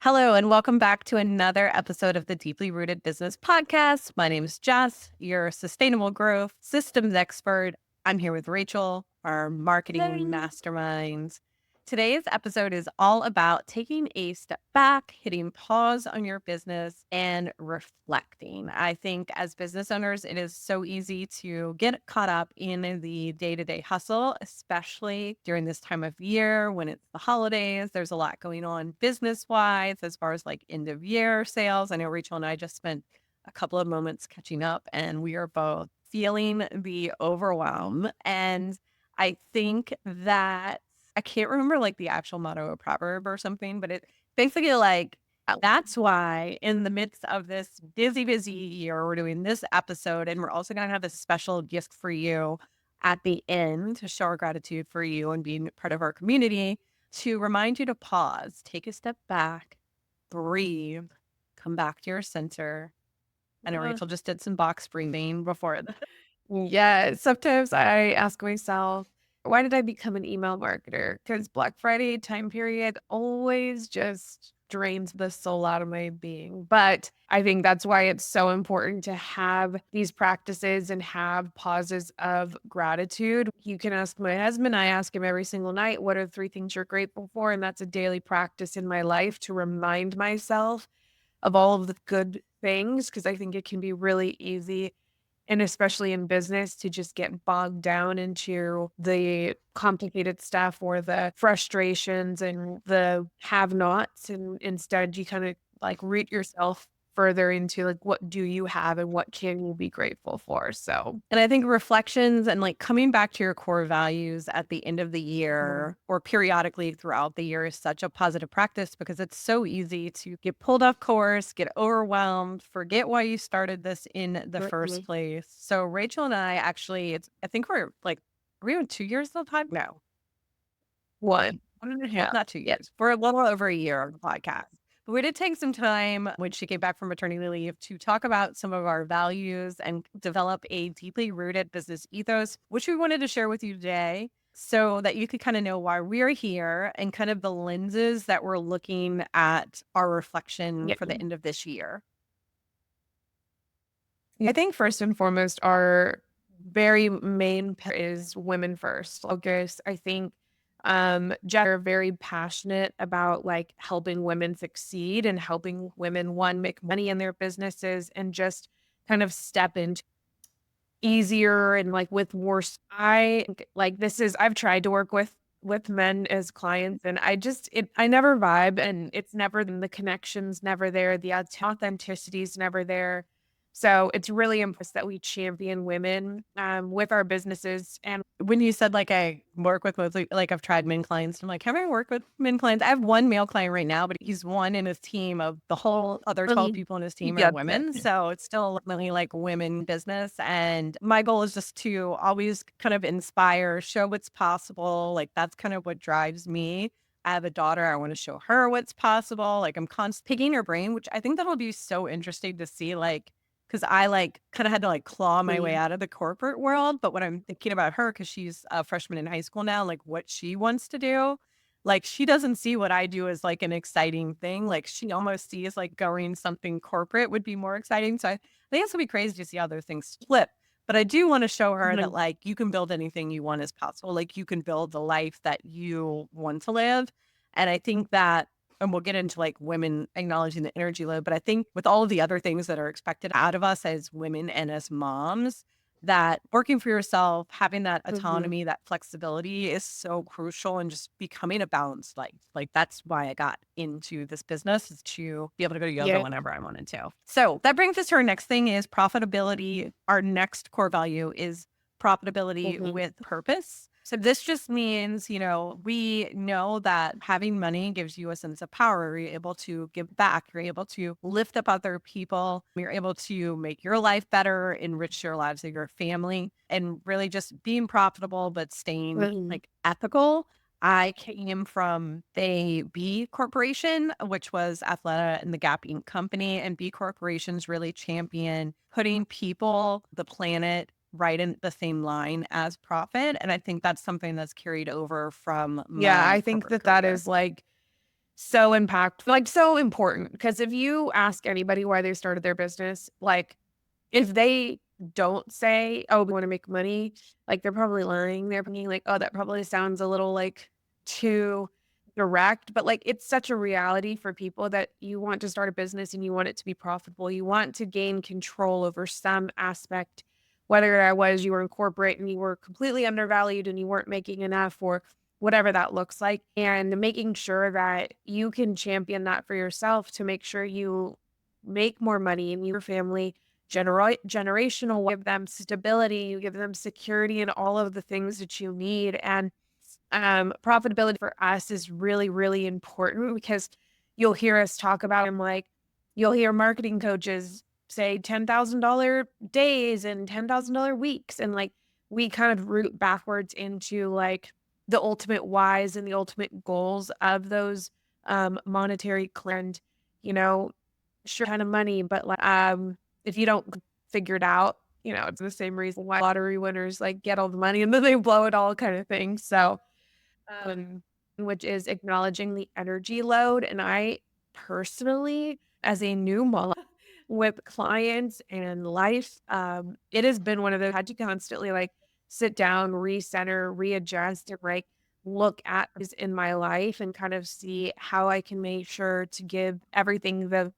Hello, and welcome back to another episode of the Deeply Rooted Business Podcast. My name is Jess, your sustainable growth systems expert. I'm here with Rachel, our marketing mastermind. Today's episode is all about taking a step back, hitting pause on your business, and reflecting. I think as business owners, it is so easy to get caught up in the day-to-day hustle, especially during this time of year when it's the holidays. There's a lot going on business-wise as far as like end of year sales. I know Rachel and I just spent a couple of moments catching up, and we are both feeling the overwhelm. And I think that I can't remember like the actual motto or proverb or something, but it basically like that's why in the midst of this busy year, we're doing this episode, and we're also going to have a special gift for you at the end to show our gratitude for you and being part of our community, to remind you to pause, take a step back, breathe, come back to your center. I know Rachel just did some box breathing before. Yeah, sometimes I ask myself, why did I become an email marketer? Because Black Friday time period always just drains the soul out of my being. But I think that's why it's so important to have these practices and have pauses of gratitude. You can ask my husband, I ask him every single night, what are 3 things you're grateful for? And that's a daily practice in my life to remind myself of all of the good things, because I think it can be really easy, and especially in business, to just get bogged down into the complicated stuff or the frustrations and the have-nots, and instead you kind of like root yourself further into like, what do you have and what can you be grateful for? So And I think reflections and like coming back to your core values at the end of the year or periodically throughout the year is such a positive practice, because it's so easy to get pulled off course, get overwhelmed, forget why you started this in the first place. So Rachel and I actually, I think we're like, are we on 2 years of the time? No, one. 1.5, Yeah. not 2 years. We're a little over a year on the podcast. But we did take some time when she came back from maternity leave to talk about some of our values and develop a deeply rooted business ethos, which we wanted to share with you today so that you could kind of know why we're here and kind of the lenses that we're looking at our reflection Yeah. for the end of this year. I think first and foremost, our very main is women first focus. I think Jeff are very passionate about like helping women succeed and helping women, one, make money in their businesses and just kind of step into easier and like with more I like this is I've tried to work with men as clients, and I never vibe, and it's never, the connection's never there, the authenticity is never there. So it's really important that we champion women with our businesses. And When you said like I work with mostly, like I've tried men clients, I'm like, have I worked with men clients? I have one male client right now, but he's one in his team of the whole other 12 people in his team are yeah, women. So it's still really like women business. And my goal is just to always kind of inspire, show what's possible. Like that's kind of what drives me. I have a daughter. I want to show her what's possible. Like I'm constantly picking her brain, which I think that'll be so interesting to see. Like, because I like kind of had to like claw my way out of the corporate world. But when I'm thinking about her, because she's a freshman in high school now, like what she wants to do, like she doesn't see what I do as like an exciting thing. Like she almost sees like going something corporate would be more exciting. So I think it's gonna be crazy to see how those things flip. But I do want to show her that like you can build anything you want as possible. Like you can build the life that you want to live. And I think that, and we'll get into like women acknowledging the energy load, but I think with all of the other things that are expected out of us as women and as moms, that working for yourself, having that autonomy, that flexibility is so crucial, and just becoming a balanced life. Like that's why I got into this business, is to be able to go to yoga yeah. whenever I wanted to. So that brings us to our next thing, is profitability. Our next core value is profitability with purpose. So this just means, we know that having money gives you a sense of power. You're able to give back. You're able to lift up other people. You're able to make your life better, enrich your lives of your family, and really just being profitable, but staying like ethical. I came from a B corporation, which was Athleta and the Gap Inc. company, and B corporations really champion putting people, the planet, right in the same line as profit. And I think that's something that's carried over from Yeah, my I think corporate that career. is like so impactful, like so important. Because if you ask anybody why they started their business, like if they don't say, "Oh, we want to make money," like they're probably lying. They're being like, "Oh, that probably sounds a little like too direct," but like it's such a reality for people that you want to start a business and you want it to be profitable. You want to gain control over some aspect, whether that was you were in corporate and you were completely undervalued and you weren't making enough, or whatever that looks like, and making sure that you can champion that for yourself to make sure you make more money and your family generational, give them stability, you give them security and all of the things that you need. And profitability for us is really, really important because you'll hear us talk about them. Like you'll hear marketing coaches say $10,000 days and $10,000 weeks. And like we kind of root backwards into like the ultimate whys and the ultimate goals of those monetary and, you know, sure kind of money, but like if you don't figure it out, it's the same reason why lottery winners like get all the money and then they blow it all kind of thing. So which is acknowledging the energy load. And I personally, as a new mom with clients and life, it has been one of those I had to constantly like sit down, recenter, readjust, and like look at this in my life and kind of see how I can make sure to give everything the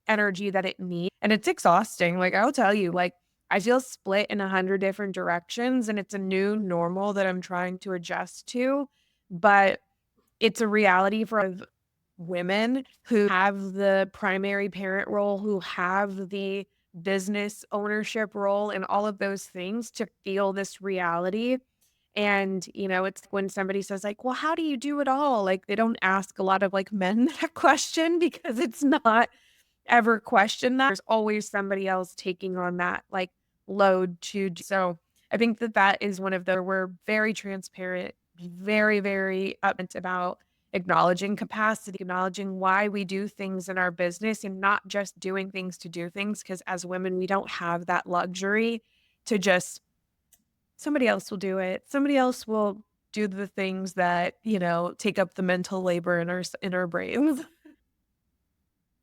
energy that it needs. And it's exhausting. Like I'll tell you, like I feel split in 100 different directions and it's a new normal that I'm trying to adjust to. But it's a reality for women who have the primary parent role, who have the business ownership role, and all of those things to feel this reality. And, it's when somebody says, like, well, how do you do it all? Like, they don't ask a lot of like men that question because it's not ever questioned that. There's always somebody else taking on that like load to do. So I think that that is one of the, we're very transparent, very, very upfront about acknowledging capacity, acknowledging why we do things in our business and not just doing things to do things. Because as women, we don't have that luxury to just, somebody else will do it. Somebody else will do the things that, take up the mental labor in our brains.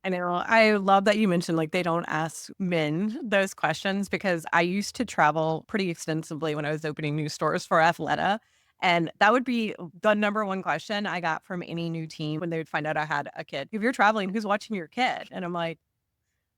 I know. I love that you mentioned like they don't ask men those questions because I used to travel pretty extensively when I was opening new stores for Athleta. And that would be the number one question I got from any new team when they would find out I had a kid. If you're traveling, who's watching your kid? And I'm like,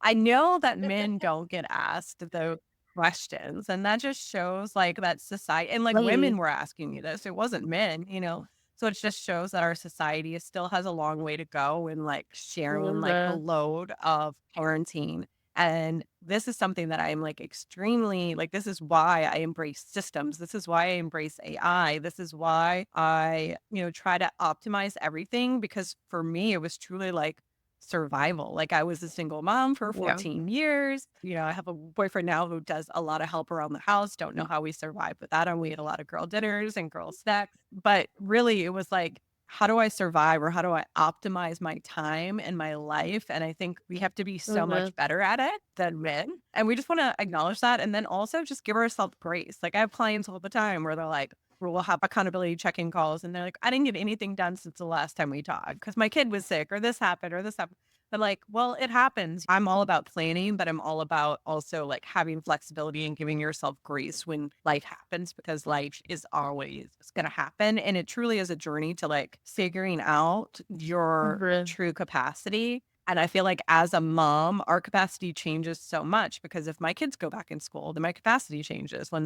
I know that men don't get asked those questions, and that just shows, like, that society and, like, women Lady. were asking me this, it wasn't men, you know? So it just shows that our society still has a long way to go in, like, sharing, like, the Mhm. load of parenting, and this is something that I'm, like, extremely like, this is why I embrace systems, this is why I embrace AI, this is why I, try to optimize everything because for me, it was truly, like, survival. Like I was a single mom for Yeah. 14 years. I have a boyfriend now who does a lot of help around the house. Don't know how we survived with that. And we had a lot of girl dinners and girl snacks. But really, it was like, how do I survive or how do I optimize my time and my life? And I think we have to be so Mhm. much better at it than men. And we just want to acknowledge that. And then also just give ourselves grace. Like I have clients all the time where they're like, we'll have accountability check-in calls and they're like, I didn't get anything done since the last time we talked because my kid was sick or this happened or this happened. But like, well, it happens. I'm all about planning, but I'm all about also like having flexibility and giving yourself grace when life happens because life is always going to happen. And it truly is a journey to like figuring out your Mhm. true capacity. And I feel like as a mom, our capacity changes so much because if my kids go back in school, then my capacity changes. When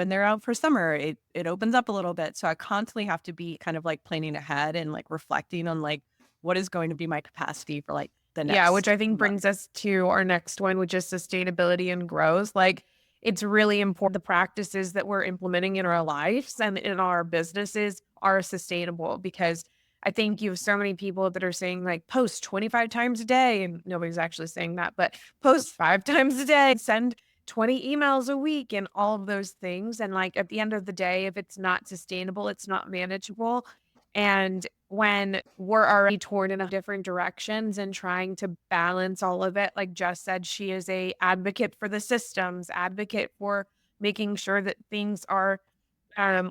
they're out for summer, it opens up a little bit. So I constantly have to be kind of like planning ahead and like reflecting on like what is going to be my capacity for like the Yeah, which next I think month. brings us to our next one, which is sustainability and growth. Like, it's really important the practices that we're implementing in our lives and in our businesses are sustainable because I think you have so many people that are saying like post 25 times a day and nobody's actually saying that, but post 5 times a day, send 20 emails a week and all of those things. And like at the end of the day, if it's not sustainable, it's not manageable. And when we're already torn in a different directions and trying to balance all of it, like Jess said, she is a advocate for the systems, advocate for making sure that things are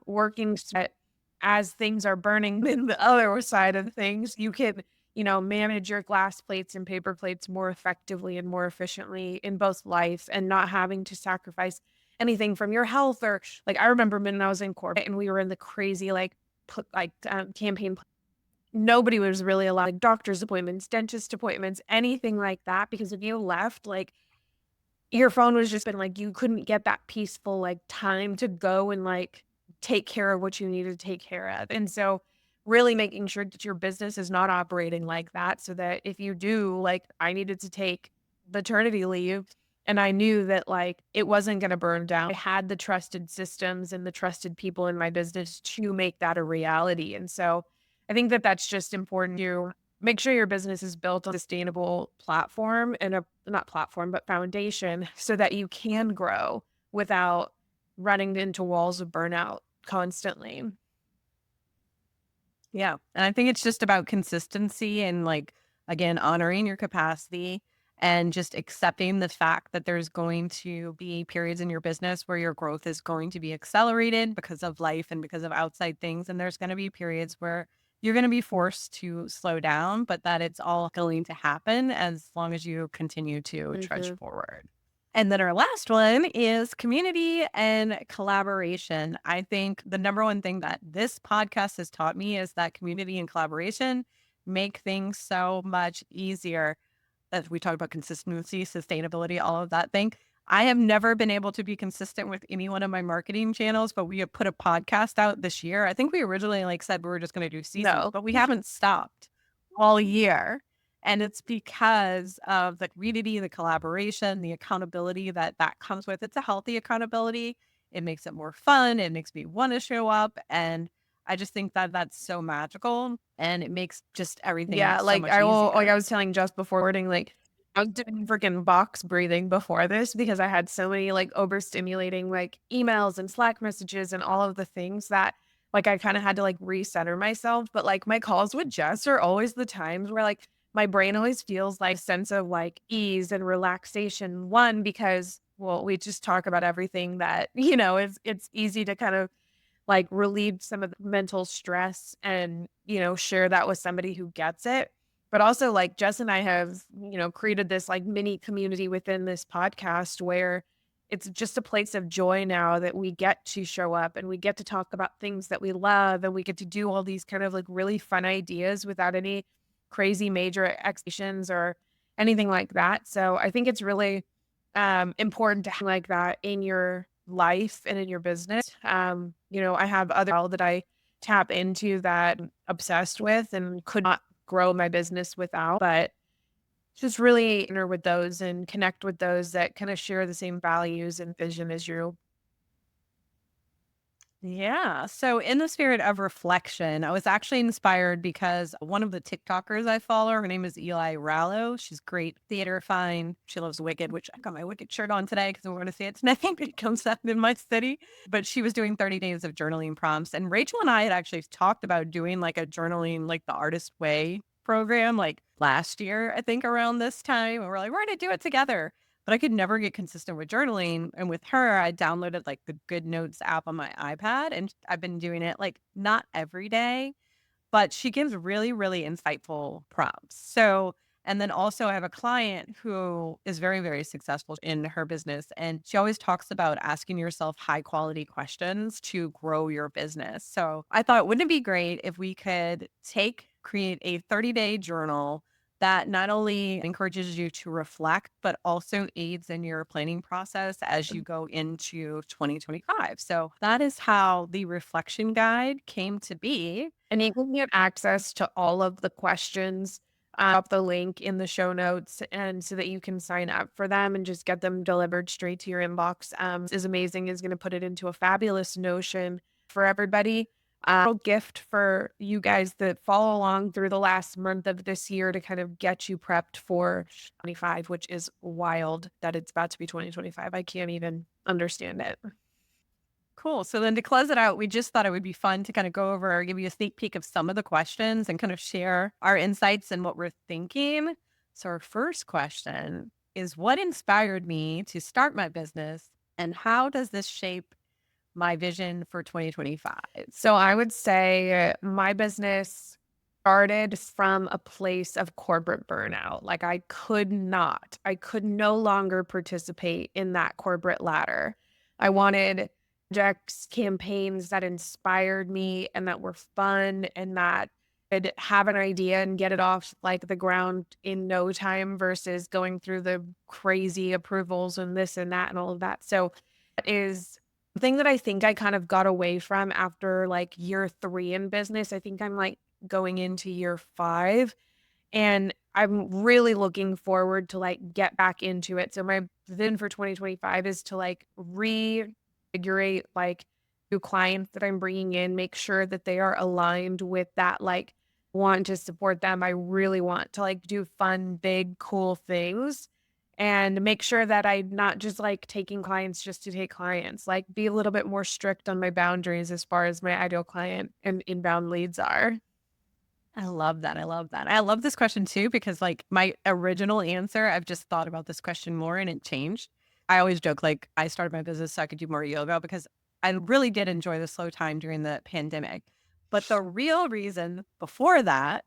working. as things are burning in the other side of things, you can, manage your glass plates and paper plates more effectively and more efficiently in both life and not having to sacrifice anything from your health. Or like, I remember when I was in corporate and we were in the crazy, campaign. Nobody was really allowed like doctor's appointments, dentist appointments, anything like that. Because if you left, like your phone was just been like, you couldn't get that peaceful like time to go and like take care of what you needed to take care of. And so really making sure that your business is not operating like that, so that if you do, like I needed to take maternity leave and I knew that like it wasn't going to burn down. I had the trusted systems and the trusted people in my business to make that a reality. And so I think that that's just important to make sure your business is built on a sustainable platform and a not platform, but foundation so that you can grow without running into walls of burnout constantly. Yeah. And I think it's just about consistency and like, again, honoring your capacity and just accepting the fact that there's going to be periods in your business where your growth is going to be accelerated because of life and because of outside things. And there's going to be periods where you're going to be forced to slow down, but that it's all going to happen as long as you continue to trudge Mhm. forward. And then our last one is community and collaboration. I think the number one thing that this podcast has taught me is that community and collaboration make things so much easier. As we talk about consistency, sustainability, all of that thing. I have never been able to be consistent with any one of my marketing channels, but we have put a podcast out this year. I think we originally like said we were just going to do seasons, No. but we haven't stopped all year. And it's because of the community, the collaboration, the accountability that comes with. It's a healthy accountability. It makes it more fun. It makes me want to show up. And I just think that that's so magical and it makes just everything Yeah, so like much easier. I was telling just before recording, like I was doing freaking box breathing before this because I had so many like overstimulating like emails and Slack messages and all of the things that like I kind of had to like recenter myself. But like my calls with Jess are always the times where like my brain always feels like a sense of like ease and relaxation. One, because well, we just talk about everything that, it's easy to kind of like relieve some of the mental stress and, share that with somebody who gets it. But also like Jess and I have, created this like mini community within this podcast where it's just a place of joy now that we get to show up and we get to talk about things that we love and we get to do all these kind of like really fun ideas without any crazy major expectations or anything like that. So I think it's really important to have like that in your life and in your business. I have other that I tap into that I'm obsessed with and could not grow my business without, but just really partner with those and connect with those that kind of share the same values and vision as you. Yeah. So, in the spirit of reflection, I was actually inspired because one of the TikTokers I follow, her name is Eli Rallo. She's great theater fine. She loves Wicked, which I got my Wicked shirt on today because we're going to see it tonight. It comes up in my city. But she was doing 30 days of journaling prompts. And Rachel and I had actually talked about doing like a journaling, like the artist way program, like last year, I think around this time. And we're like, we're going to do it together, but I could never get consistent with journaling. And with her, I downloaded like the Good Notes app on my iPad and I've been doing it like not every day, but she gives really, really insightful prompts. So, and then also I have a client who is very, very successful in her business. And she always talks about asking yourself high quality questions to grow your business. So I thought, wouldn't it be great if we could create a 30-day journal that not only encourages you to reflect, but also aids in your planning process as you go into 2025. So that is how the reflection guide came to be. And you can get access to all of the questions. Up the link in the show notes and so that you can sign up for them and just get them delivered straight to your inbox. Is amazing, is going to put it into a fabulous Notion for everybody. Little gift for you guys that follow along through the last month of this year to kind of get you prepped for 25, which is wild that it's about to be 2025. I can't even understand it. Cool. So then to close it out, we just thought it would be fun to kind of go over, give you a sneak peek of some of the questions and kind of share our insights and what we're thinking. So our first question is, what inspired me to start my business and how does this shape my vision for 2025? So I would say my business started from a place of corporate burnout. Like I could no longer participate in that corporate ladder. I wanted projects, campaigns that inspired me and that were fun and that could have an idea and get it off like the ground in no time versus going through the crazy approvals and this and that and all of that. So that is the thing that I think I kind of got away from after like year 3 in business. I think I'm like going into year 5 and I'm really looking forward to like get back into it. So my vision for 2025 is to like reinvigorate like new clients that I'm bringing in, make sure that they are aligned with that, like want to support them. I really want to like do fun, big, cool things and make sure that I'm not just like taking clients just to take clients, like be a little bit more strict on my boundaries as far as my ideal client and inbound leads are. I love that. I love that. I love this question too, because like my original answer, I've just thought about this question more and it changed. I always joke like I started my business so I could do more yoga because I really did enjoy the slow time during the pandemic. But the real reason before that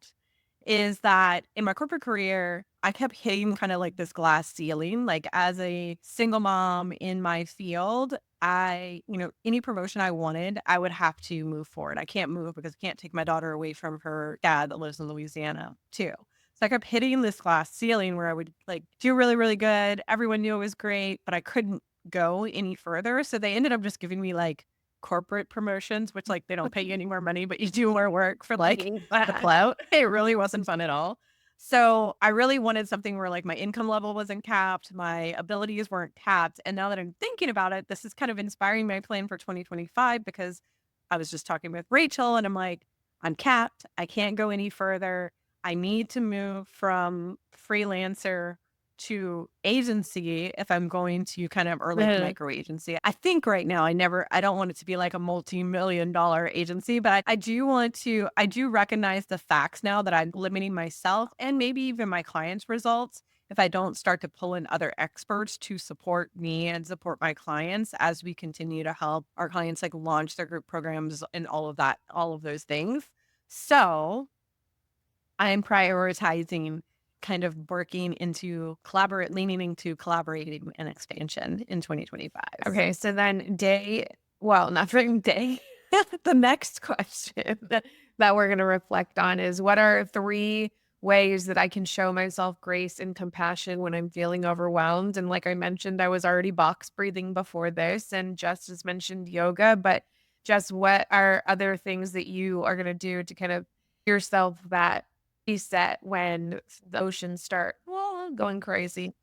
is that in my corporate career, I kept hitting kind of like this glass ceiling. Like as a single mom in my field, any promotion I wanted, I would have to move forward. I can't move because I can't take my daughter away from her dad that lives in Louisiana too. So I kept hitting this glass ceiling where I would like do really, really good. Everyone knew it was great, but I couldn't go any further. So they ended up just giving me like corporate promotions, which like they don't pay you any more money, but you do more work for like the clout. It really wasn't fun at all. So I really wanted something where like my income level wasn't capped, my abilities weren't capped. And now that I'm thinking about it, this is kind of inspiring my plan for 2025 because I was just talking with Rachel and I'm like, I'm capped. I can't go any further. I need to move from freelancer to agency if I'm going to kind of, or like micro agency. I think right now I don't want it to be like a multi-million-dollar agency, but I do recognize the facts now that I'm limiting myself and maybe even my clients' results if I don't start to pull in other experts to support me and support my clients as we continue to help our clients like launch their group programs and all of that, all of those things. So I'm prioritizing kind of leaning into collaborating and expansion in 2025. Okay, so then not for day. The next question that we're going to reflect on is what are 3 ways that I can show myself grace and compassion when I'm feeling overwhelmed? And like I mentioned, I was already box breathing before this, and Jess has mentioned yoga, but Jess, what are other things that you are going to do to kind of yourself that reset when the oceans start going crazy?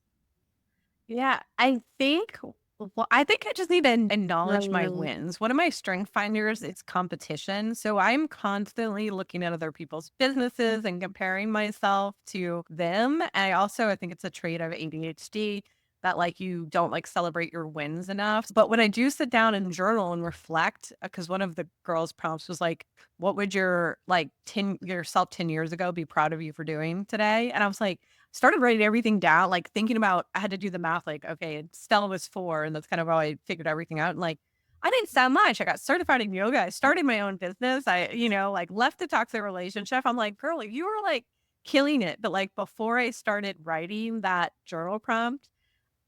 Yeah, I think I just need to acknowledge my wins. One of my strength finders is competition. So I'm constantly looking at other people's businesses and comparing myself to them. I think it's a trait of ADHD that like you don't like celebrate your wins enough. But when I do sit down and journal and reflect, because one of the girls' prompts was like, what would your like 10 yourself 10 years ago be proud of you for doing today? And I was like, started writing everything down, like thinking about, I had to do the math, like, okay, Stella was 4, and that's kind of how I figured everything out. And like, I didn't sound much. I got certified in yoga. I started my own business. Like left the toxic relationship. I'm like, girl, you were like killing it. But like before I started writing that journal prompt,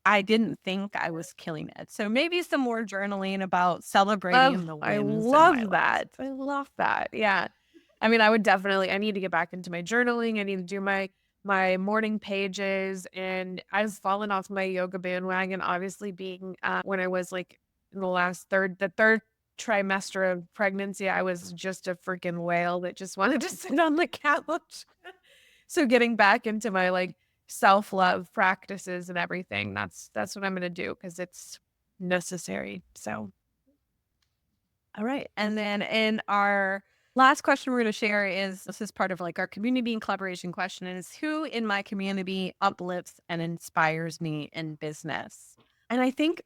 I didn't think I was killing it. So maybe some more journaling about celebrating the I wins in my love life. that. I love that. Yeah. I mean, I need to get back into my journaling. I need to do my morning pages, and I've fallen off my yoga bandwagon, obviously being when I was like in the third trimester of pregnancy, I was just a freaking whale that just wanted to sit on the couch. So getting back into my like self-love practices and everything, that's what I'm gonna do because it's necessary. So All right. And then in our last question we're going to share is this is part of like our community and collaboration question is who in my community uplifts and inspires me in business? And I think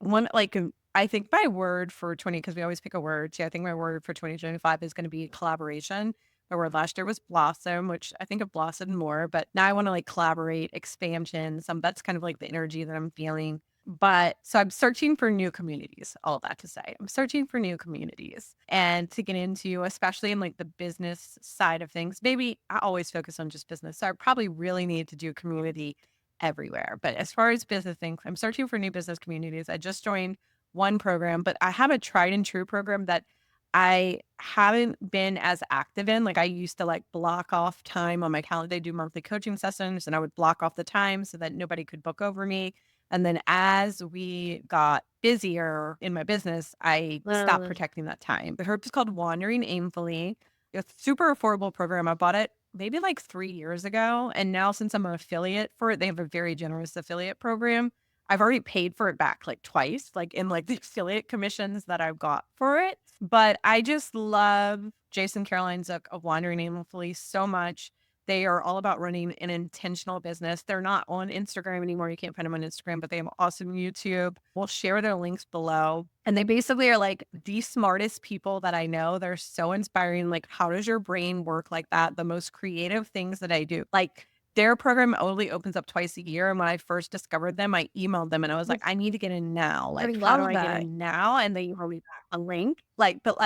I think my word for 20, because we always pick a word. So I think my word for 2025 is going to be collaboration. My word last year was blossom, which I think have blossomed more, but now I want to like collaborate, expansion. That's kind of like the energy that I'm feeling. But so I'm searching for new communities, all that to say. I'm searching for new communities and to get into, especially in like the business side of things. Maybe I always focus on just business. So I probably really need to do community everywhere. But as far as business things, I'm searching for new business communities. I just joined one program, but I have a tried and true program that I haven't been as active in. Like I used to like block off time on my calendar. They do monthly coaching sessions and I would block off the time so that nobody could book over me. And then as we got busier in my business, I stopped protecting that time. The herb is called Wandering Aimfully. It's a super affordable program. I bought it maybe like 3 years ago. And now since I'm an affiliate for it, they have a very generous affiliate program. I've already paid for it back like twice, like in like the affiliate commissions that I've got for it. But I just love Jason Caroline's book of Wandering Aimfully so much. They are all about running an intentional business. They're not on Instagram anymore. You can't find them on Instagram, but they have awesome YouTube. We'll share their links below. And they basically are like the smartest people that I know. They're so inspiring. Like, how does your brain work like that? The most creative things that I do. Like, their program only opens up twice a year. And when I first discovered them, I emailed them and I was like, I need to get in now. Like, how do I get in now? And they emailed me back a link. But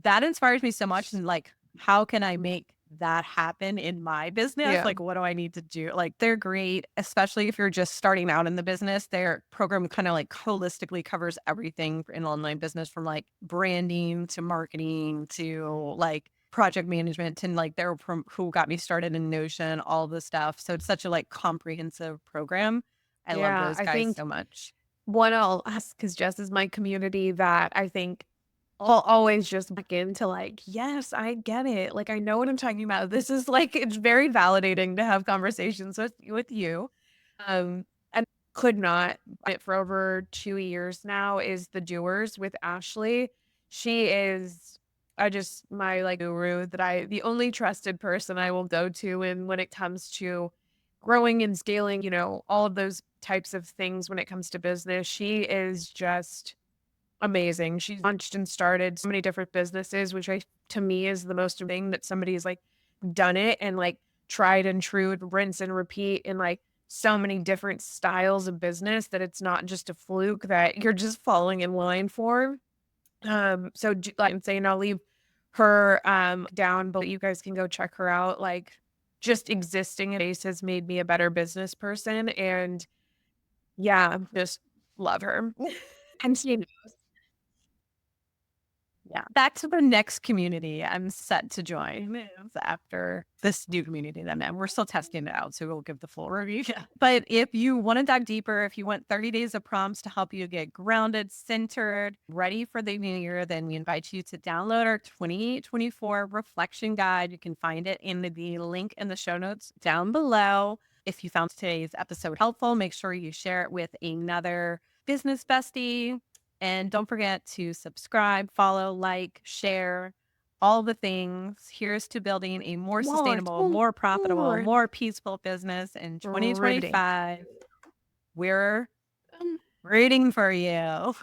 that inspires me so much. And like, how can I make that happen in my business? Yeah. Like, what do I need to do? Like, they're great, especially if you're just starting out in the business. Their program kind of like holistically covers everything in online business from like branding to marketing to like project management and like they're from who got me started in Notion, all the stuff. So it's such a like comprehensive program. I love Yeah, those I guys think so much. one I'll ask because Jess is my community that I think I'll always just back into like, yes, I get it. Like I know what I'm talking about. This is like it's very validating to have conversations with you. And could not it for over 2 years now is the doers with Ashley. She is I just my like guru that the only trusted person I will go to and when it comes to growing and scaling, all of those types of things when it comes to business. She is just amazing. She's launched and started so many different businesses, which to me is the most thing that somebody's like done it and like tried and true, rinse and repeat in like so many different styles of business that it's not just a fluke that you're just falling in line for. So like I'm saying, I'll leave her down, but you guys can go check her out. Like just existing in base has made me a better business person. And yeah, just love her. And she knows. Yeah. Back to the next community I'm set to join is after this new community that I'm in. We're still testing it out, so we'll give the full review. Yeah. But if you want to dive deeper, if you want 30 days of prompts to help you get grounded, centered, ready for the new year, then we invite you to download our 2024 reflection guide. You can find it in the link in the show notes down below. If you found today's episode helpful, make sure you share it with another business bestie. And don't forget to subscribe, follow, like, share, all the things. Here's to building a more sustainable, more profitable, more peaceful business in 2025. We're rooting for you.